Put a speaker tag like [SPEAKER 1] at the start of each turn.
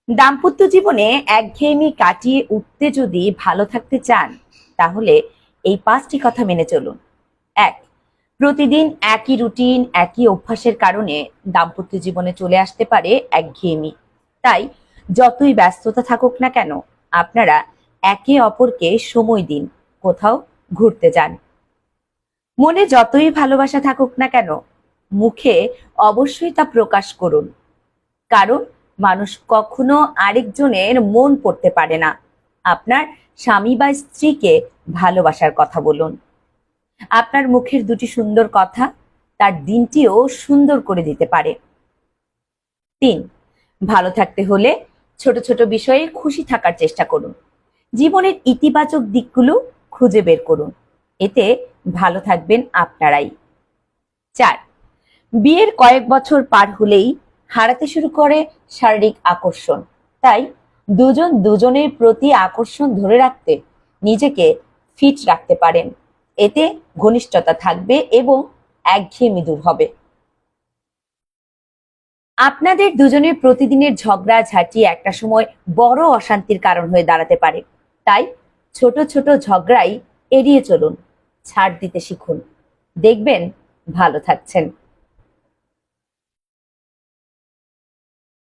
[SPEAKER 1] দাম্পত্য জীবনে একঘেয়েমি কাটিয়ে উঠতে যদি ভালো থাকতে চান, তাহলে এই 5টি কথা মেনে চলুন। 1, প্রতিদিন একই রুটিন, একই অভ্যাসের কারণে দাম্পত্য জীবনে চলে আসতে পারে একঘেয়েমি। তাই যতই ব্যস্ততা থাকুক না কেন, আপনারা একে অপরকে সময় দিন, কোথাও ঘুরতে যান। মনে যতই ভালোবাসা থাকুক না কেন, মুখে অবশ্যই তা প্রকাশ করুন, কারণ মানুষ কখনো আরেকজনের মন পড়তে পারে না। আপনার স্বামী বা স্ত্রীকে ভালোবাসার কথা বলুন। আপনার মুখের দুটি সুন্দর কথা তার দিনটিও সুন্দর করে দিতে পারে। 3, ভালো থাকতে হলে ছোট ছোট বিষয়ে খুশি থাকার চেষ্টা করুন। জীবনের ইতিবাচক দিকগুলো খুঁজে বের করুন, এতে ভালো থাকবেন আপনারাই। 4, বিয়ের কয়েক বছর পার হলেই হারাতে শুরু করে শারীরিক আকর্ষণ। তাই দুজন দুজনের প্রতি আকর্ষণ ধরে রাখতে নিজেকে ফিট রাখতে পারেন, এতে ঘনিষ্ঠতা থাকবে এবং একঘেয়েমি দূর হবে। আপনাদের দুজনের প্রতিদিনের ঝগড়াঝাঁটি একটা সময় বড় অশান্তির কারণ হয়ে দাঁড়াতে পারে। তাই ছোট ছোট ঝগড়াই এড়িয়ে চলুন, ছাড় দিতে শিখুন, দেখবেন ভালো থাকছেন।